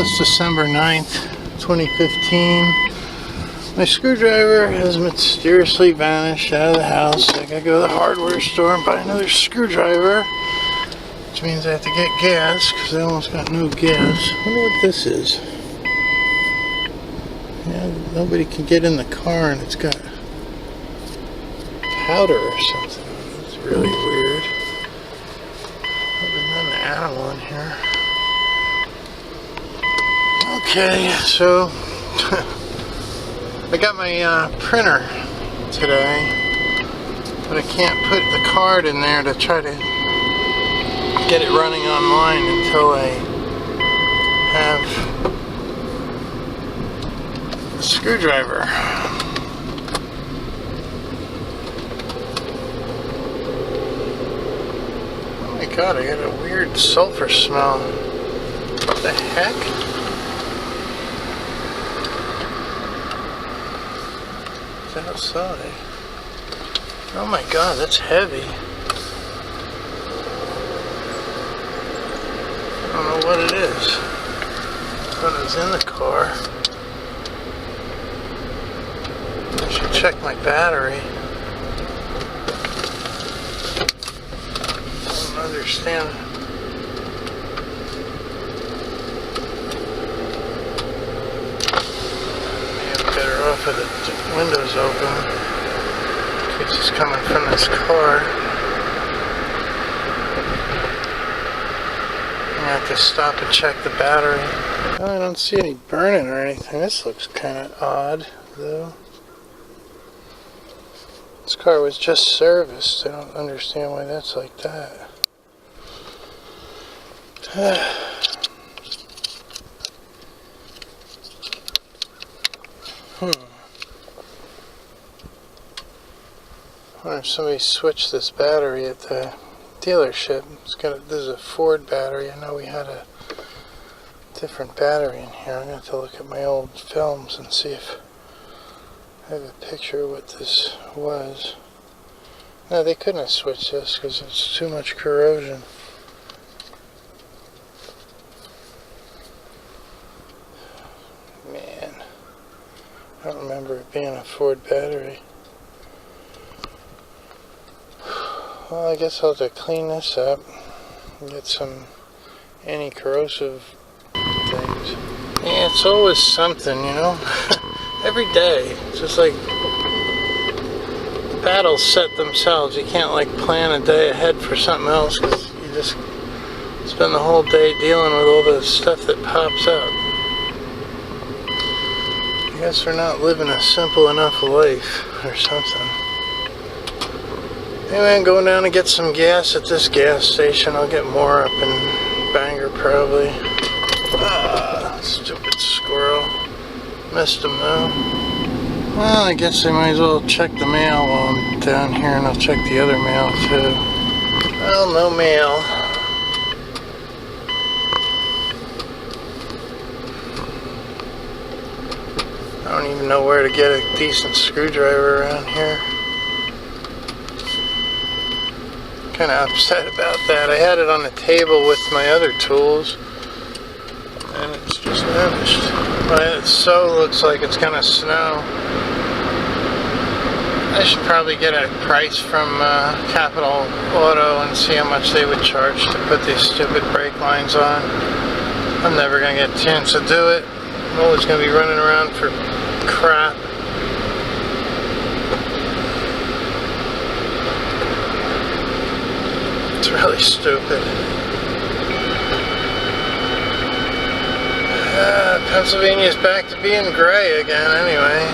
Well, it's December 9th, 2015. My screwdriver has mysteriously vanished out of the house. I gotta go to the hardware store and buy another screwdriver, which means I have to get gas because I almost got no gas. I wonder what this is. Yeah, nobody can get in the car and it's got powder or something. It's really weird. There's nothing animal in here. Okay, so I got my printer today, but I can't put the card in there to try to get it running online until I have a screwdriver. Oh my god, I got a weird sulfur smell. What the heck? Outside. Oh my god, that's heavy. I don't know what it is. But it's in the car. I should check my battery. I don't understand. Off with the windows open in case it's coming from this car. I have to stop and check the battery. Oh, I don't see any burning or anything. This looks kind of odd though. This car was just serviced. I don't understand why that's like that. I wonder if somebody switched this battery at the dealership. This is a Ford battery. I know we had a different battery in here. I'm going to have to look at my old films and see if I have a picture of what this was. No, they couldn't have switched this because it's too much corrosion. Man, I don't remember it being a Ford battery. Well, I guess I'll have to clean this up and get some anti-corrosive things. Yeah, it's always something, you know. Every day. It's just like battles set themselves. You can't like plan a day ahead for something else because you just spend the whole day dealing with all the stuff that pops up. I guess we're not living a simple enough life or something. Anyway, I'm going down to get some gas at this gas station. I'll get more up in Bangor probably. Ah, stupid squirrel. Missed him though. Well, I guess I might as well check the mail while I'm down here, and I'll check the other mail too. Well, no mail. I don't even know where to get a decent screwdriver around here. Kind of upset about that. I had it on the table with my other tools and it's just vanished. But it so looks like it's gonna snow. I should probably get a price from Capital Auto and see how much they would charge to put these stupid brake lines on. I'm never gonna get a chance to do it. I'm always gonna be running around for crap. It's really stupid. Pennsylvania's back to being gray again anyway.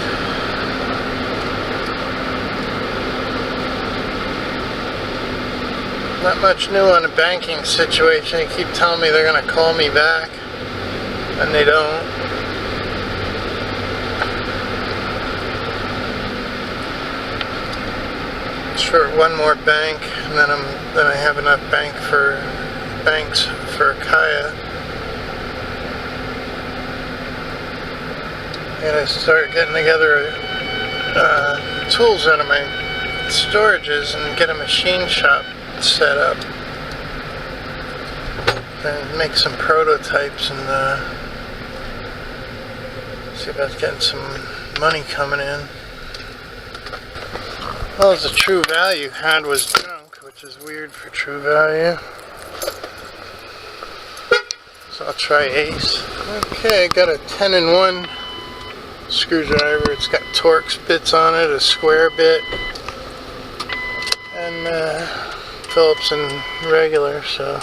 Not much new on the banking situation. They keep telling me they're going to call me back, and they don't. Sure, one more bank, and then I have enough banks for Kaya. I gotta start getting together tools out of my storages and get a machine shop set up and make some prototypes and See about getting some money coming in. Well, the True Value had was junk, which is weird for True Value. So I'll try Ace. Okay, I got a 10-in-1 screwdriver. It's got Torx bits on it, a square bit, and Phillips and regular, so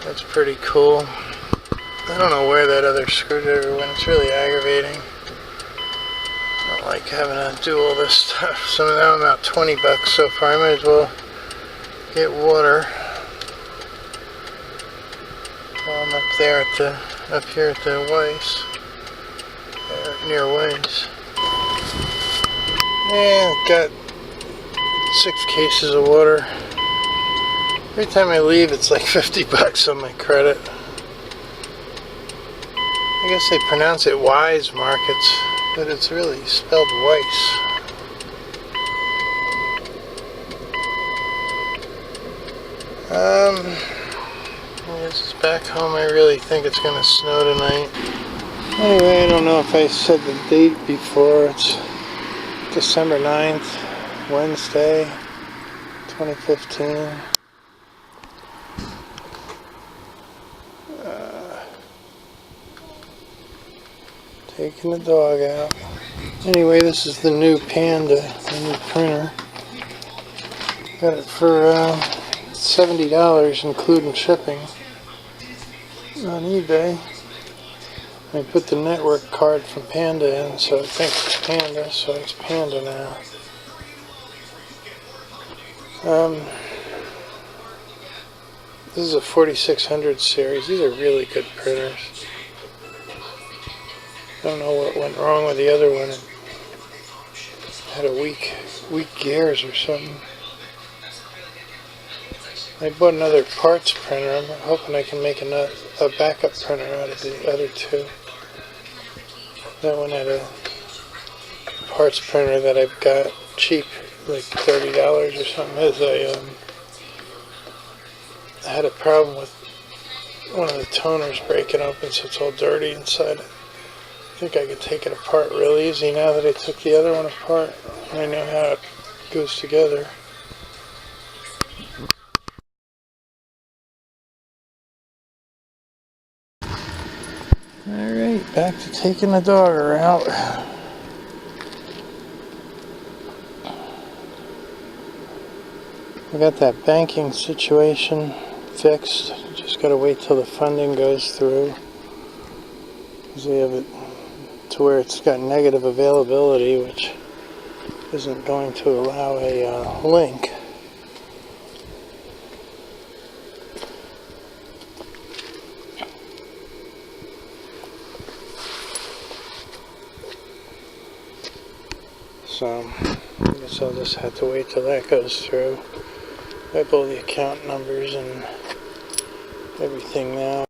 that's pretty cool. I don't know where that other screwdriver went. It's really aggravating. I don't like having to do all this stuff. So now I'm about 20 bucks so far. I might as well get water while I'm up there at the, up here at the Weiss, near Weiss. Yeah, got 6 cases of water. Every time I leave, it's like 50 bucks on my credit. I guess they pronounce it Wise Markets, but it's really spelled Weiss. This is back home. I really think it's going to snow tonight. Anyway, I don't know if I said the date before. It's December 9th, Wednesday, 2015. Taking the dog out. Anyway, this is the new Panda, the new printer. Got it for $70, including shipping, on eBay. I put the network card from Panda in, so it thinks it's Panda, so it's Panda now. This is a 4600 series. These are really good printers. I don't know what went wrong with the other one. It had a weak gears or something. I bought another parts printer. I'm hoping I can make a backup printer out of the other two. That one had a parts printer that I got cheap, like $30 or something. I had a problem with one of the toners breaking open, so it's all dirty inside. I think I could take it apart real easy now that I took the other one apart and I know how it goes together. Alright, back to taking the dogger out. I got that banking situation fixed. Just gotta wait till the funding goes through. Because we have it to where it's got negative availability, which isn't going to allow a link. So I guess I'll just have to wait till that goes through. I have all the account numbers and everything now.